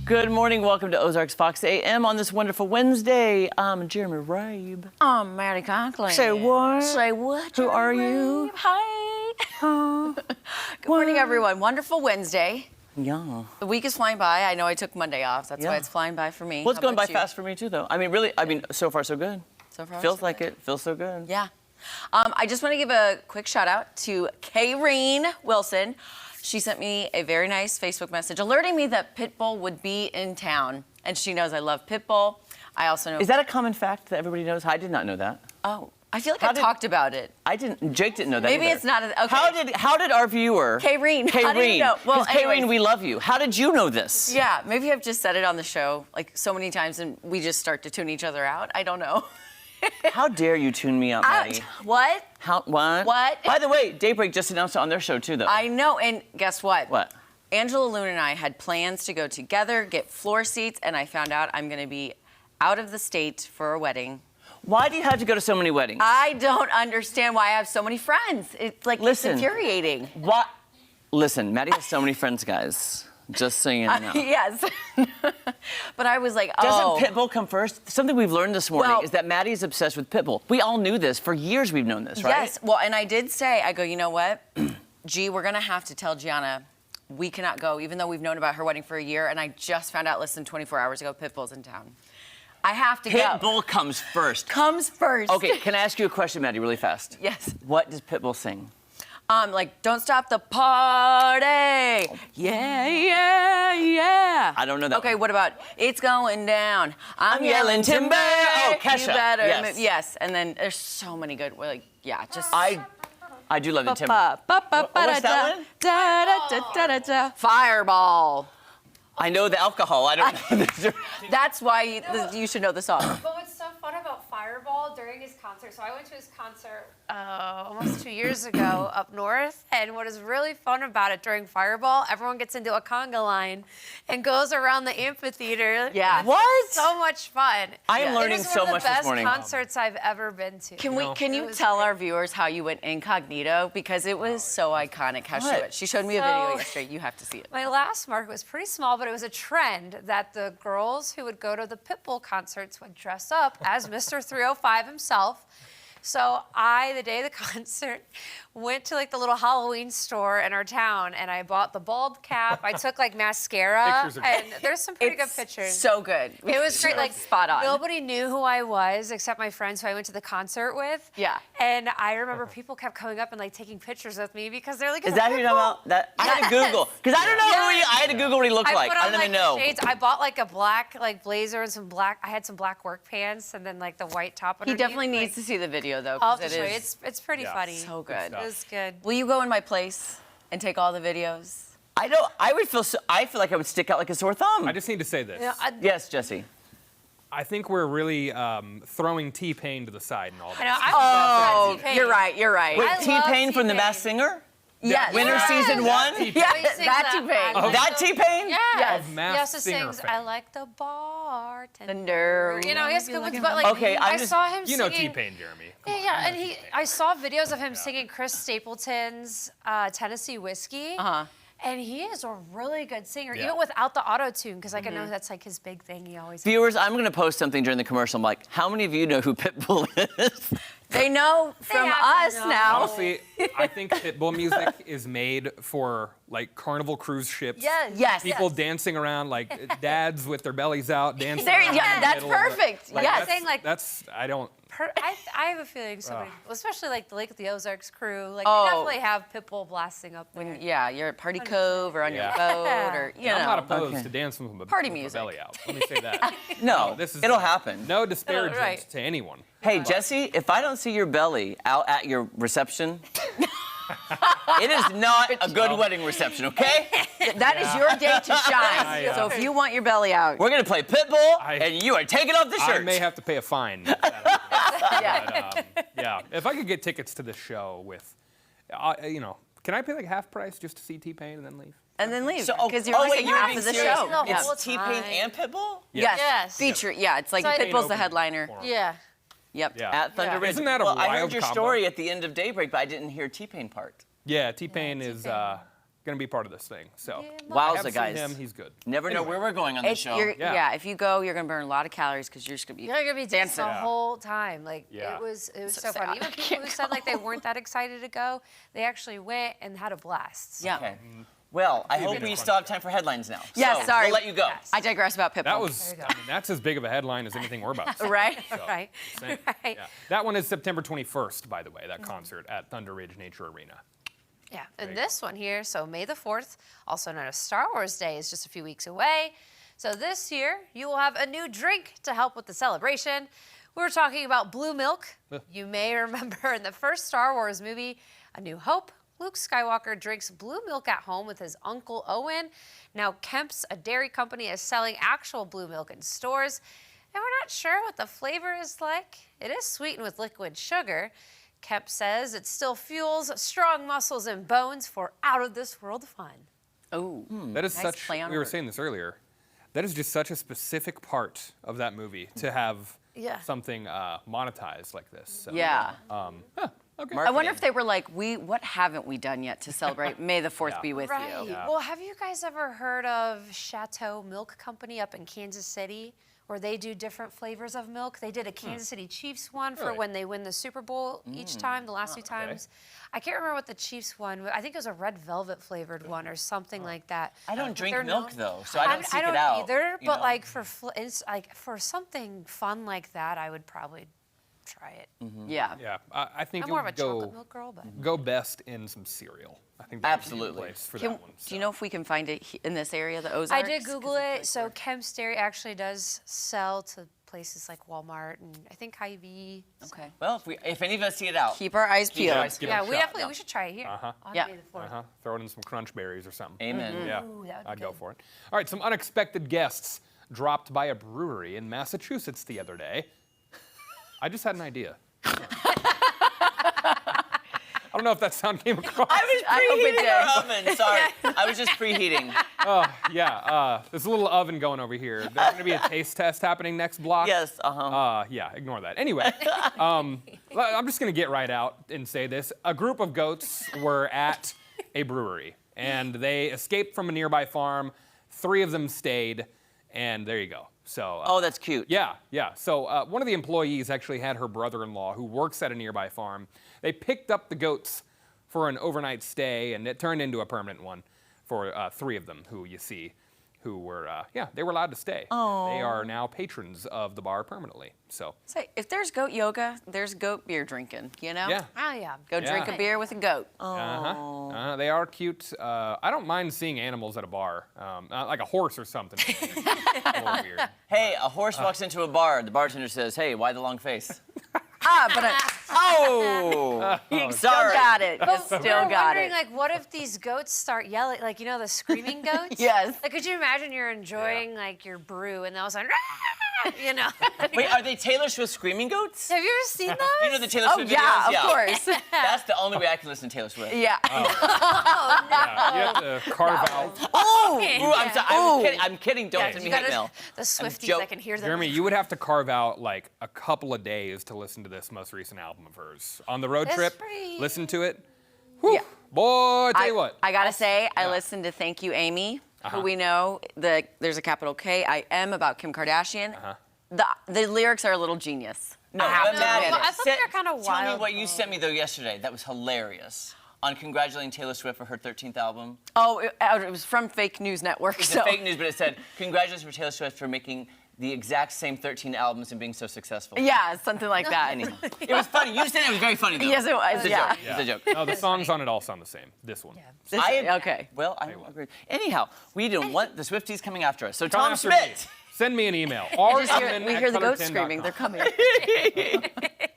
Good morning. Welcome to Ozarks Fox AM on this wonderful Wednesday. I'm Jeremy Rabe. I'm Maddie Conklin. Say what? Say what? Who are you? Hi. Good morning, everyone. Wonderful Wednesday. Yeah. The week is flying by. I know I took Monday off. That's why it's flying by for me. Well, it's How going by about you? fast for me, too, though. I mean, really, so far, so good. So far, Feels so like good. it. Feels so good. Yeah. I just want to give a quick shout out to Kayreen Wilson. She sent me a very nice Facebook message alerting me that Pitbull would be in town. And she knows I love Pitbull. I also know... Is that a common fact that everybody knows? I did not know that. Oh, I feel like I talked about it. I didn't. Jake didn't know that Maybe either. it's not... Okay. How did our viewer... Kayreen. How do you know? Well, Kayreen, we love you. How did you know this? Yeah, maybe I've just said it on the show like so many times and we just start to tune each other out. I don't know. How dare you tune me out, Maddie? What? What? What? By the way, Daybreak just announced it on their show, too, though. I know, and guess what? What? Angela Loon and I had plans to go together, get floor seats, and I found out I'm going to be out of the state for a wedding. Why do you have to go to so many weddings? I don't understand why I have so many friends. It's like, Listen. it's infuriating. What? Listen, Maddie has so many friends, guys. Just so you know. Yes. But I was like, Doesn't Pitbull come first? Something we've learned this morning Well- is that Maddie's obsessed with Pitbull. We all knew this. For years we've known this, right? Yes. Well, and I did say, I go, you know what? Gee, we're going to have to tell Gianna we cannot go, even though we've known about her wedding for a year. And I just found out, less than 24 hours ago, Pitbull's in town. I have to go. Pitbull comes first. Comes first. Okay, can I ask you a question, Maddie, really fast? Yes. What does Pitbull sing? Like, don't stop the party. Yeah, yeah, yeah. I don't know that Okay, one. what about It's Going Down? I'm yelling timber. Oh, Kesha. You better Yes. Yes, and then there's so many good, like, yeah, just... I do love the timber. What's that one? Fireball. I know the alcohol. I don't know the... That's why you should know the song. But what's so fun about Fireball during his concert, so I went to his concert almost 2 years ago up north, and what is really fun about it during Fireball, everyone gets into a conga line and goes around the amphitheater. Yeah. It's What? so much fun. I am learning It is so one much of the this best morning. concerts I've ever been to. Can you was tell great. our viewers how you went incognito? Because it was so iconic how What? she showed me a video So- yesterday. You have to see it. My last market was pretty small, but it was a trend that the girls who would go to the Pitbull concerts would dress up as Mr. 305 himself. So the day of the concert, went to like the little Halloween store in our town, and I bought the bald cap. I took like mascara, Pictures are and there's some pretty good It's pictures. so good. It was great. Like spot on. Nobody knew who I was except my friends who I went to the concert with. Yeah. And I remember people kept coming up and like taking pictures with me because they're like, Is that who you're talking about? That, I had to Yes. Google. Because I don't know who he... Yes. I had to Google what he looked like. put I on, don't like, even know. the shades. I bought like a black like blazer and some black. I had some black work pants and then like the white top. He Underneath. definitely like, needs to see the video though. I'll 'Cause have to it show you. is It's pretty Yeah. funny. so good. It was good. Will you go in my place and take all the videos? I don't... I feel like I would stick out like a sore thumb. I just need to say this. Yeah, Yes, Jesse. I think we're really throwing T-Pain to the side and all I know. that. Oh, T-Pain. you're right. You're right. Wait, I love T-Pain from The T-Pain. Masked Singer? Yes. Winter Yes. season one? T-Pain. Yes, He sings that T-Pain. I like That the- T-Pain? Yes. Yes. Of He Masked also Singer sings fame. I like the bartender. Thunder. You know, he has good ones, but like Okay, I I'm just- saw him You know singing. T-Pain, Jeremy. Come Yeah, on. yeah, and I saw videos of him singing Chris Stapleton's Tennessee Whiskey. Uh-huh. And he is a really good singer, Yeah. even without the auto-tune, because like, Mm-hmm. I know that's like his big thing. He always. Viewers, I'm going to post something during the commercial. I'm like, how many of you know who Pitbull is? They know from have us to know. now. Honestly, I think Pitbull music is made for like Carnival cruise ships. Yes. People dancing around like dads with their bellies out dancing. There, around yeah, in the that's middle of the- perfect. Like, Yes. That's, Saying, like- that's I don't. I have a feeling somebody, especially like the Lake of the Ozarks crew, like Oh. they definitely have Pitbull blasting up there. When, yeah, you're at Party Cove or on your Yeah. boat or, you know. I'm not opposed Okay. to dancing with my Party with my music. belly out. Let me say that. No, This is it'll happen. No disparagement Right. to anyone. Hey, Jesse, if I don't see your belly out at your reception, it is not a good wedding reception, okay? That is your day to shine. I, So if you want your belly out, We're going to play Pitbull, I- and you are taking off the I shirt. may have to pay a fine. yeah. But, yeah, if I could get tickets to this show with, you know, can I pay like half price just to see T-Pain and then leave? And then leave. So, Because you're missing you're half being of the serious? show. The Yeah. whole It's T-Pain time. and Pitbull? Yes. Yes. Feature. Yeah, it's like So I- Pitbull's the Open headliner. forum. Yeah. Yep. Yeah. At Thunder Yeah. Ridge. Isn't that a well, I heard wild your combo? story at the end of Daybreak, but I didn't hear T-Pain part. Yeah, T-Pain is. going to be part of this thing. So I Wowza, have seen guys. him. He's good. Never know where we're going on this show. Yeah. If you go, you're gonna burn a lot of calories because you're just gonna be You're gonna be dancing the Yeah. whole time. Like Yeah. it was So so fun. sad. Even people who said like they weren't that excited to go, they actually went and had a blast. So. Yeah. Okay. Well, I hope it's we fun. still have time for headlines now. Yeah, So, sorry. We'll let you go. Yes. I digress about Pitbull. That was, There you go. I mean, that's as big of a headline as anything we're about to say. right. Right. Same. Right. Yeah. That one is September 21st, by the way, that concert at Thunder Ridge Nature Arena. Yeah, There and you this one here, so May the 4th, also known as Star Wars Day, is just a few weeks away. So this year, you will have a new drink to help with the celebration. We were talking about blue milk. You may remember in the first Star Wars movie, A New Hope, Luke Skywalker drinks blue milk at home with his Uncle Owen. Now Kemp's, a dairy company, is selling actual blue milk in stores. And we're not sure what the flavor is like. It is sweetened with liquid sugar. Kemp says it still fuels strong muscles and bones for out-of-this-world fun. Oh. That is Nice such, play on we were words. saying this earlier, that is just such a specific part of that movie to have Yeah. something monetized like this. So, Yeah. okay. I wonder if they were like, what haven't we done yet to celebrate May the 4th Yeah. be with Right. you? Yeah. Well, have you guys ever heard of Chateau Milk Company up in Kansas City, where they do different flavors of milk? They did a Kansas City Chiefs one for Really? when they win the Super Bowl each time, the last two times. I can't remember what the Chiefs one. I think it was a red velvet flavored one or something like that. I don't But drink they're milk known- though, so I don't seek I don't it out. either, you but know? like it's like for something fun like that, I would probably try it. Yeah. Yeah, I think I'm it more of would a chocolate milk girl, but go best in some cereal. I think that's the Absolutely. place for Can- that one. Do you know if we can find it in this area, the Ozarks? I did Google 'Cause it's it. So Kemp's Dairy actually does sell to places like Walmart and I think Hy-Vee. Okay. Well, if any of us see it out, Keep our eyes keep your peeled. eyes peeled. Yeah, Shot, we definitely no. we should try it here. On Yeah. May the 4th. Throw it in some crunch berries or something. Amen. Yeah, Ooh, that would be I'd go good. for it. All right, some unexpected guests dropped by a brewery in Massachusetts the other day. I just had an idea. I don't know if that sound came across. I was I hope it preheating did. our oven. Sorry, I was just preheating. Yeah, there's a little oven going over here. There's going to be a taste test happening next block. Yes. Yeah, ignore that. Anyway, I'm just going to get right out and say this. A group of goats were at a brewery, and they escaped from a nearby farm. 3 of them stayed, and there you go. So. Oh, that's cute. Yeah. So one of the employees actually had her brother-in-law who works at a nearby farm. They picked up the goats for an overnight stay, and it turned into a permanent one for 3 of them who you see, who were, they were allowed to stay. Oh. They are now patrons of the bar permanently. So, Say, if there's goat yoga, there's goat beer drinking, you know? yeah. Oh yeah. Go drink Yeah. a beer with a goat. They are cute. I don't mind seeing animals at a bar, like a horse or something. A little weird. Hey, a horse walks into a bar. The bartender says, "Hey, why the long face?" Oh, you still sorry. got it. You We're still got wondering, it. like, what if these goats start yelling, like, you know, the screaming goats? Yes. Like, could you imagine you're enjoying, like, your brew, and all of a sudden, you know? Wait, are they Taylor Swift screaming goats? Have you ever seen those? You know the Taylor Oh, Swift yeah, videos? of course. That's the only way I can listen to Taylor Swift. Yeah. Yeah, you have to carve out. Ooh, Yeah. I'm sorry. I'm kidding. Don't Yeah, send you me hate gotta- mail. The Swifties, joke- I can hear them. Jeremy, you would have to carve out like a couple of days to listen to this most recent album of hers. On the road That's trip, pretty- listen to it. Whew, Yeah. boy, I tell you what. I gotta say, I listened to Thank You, Amy, who we know there's a capital K I M about Kim Kardashian. The lyrics are a little genius. No, I have but to Maddie, admit it. I thought they were kinda Tell me wild, what you though. sent me though yesterday. That was hilarious. On congratulating Taylor Swift for her 13th album. Oh, it was from Fake News Network. It's So. fake news, but it said, "Congratulations for Taylor Swift for making the exact same 13 albums and being so successful." Yeah, something like that. Anyhow, it was funny. You said it was very funny though. Yes, it was. It's a Yeah. joke. It's a joke. No, the songs on it all sound the same. This one. Okay. Well, I agree. Anyhow, we don't want the Swifties coming after us. So Come Tom after Schmidt. me. Send me an email. We hear the goats screaming. They're coming. I can handle it.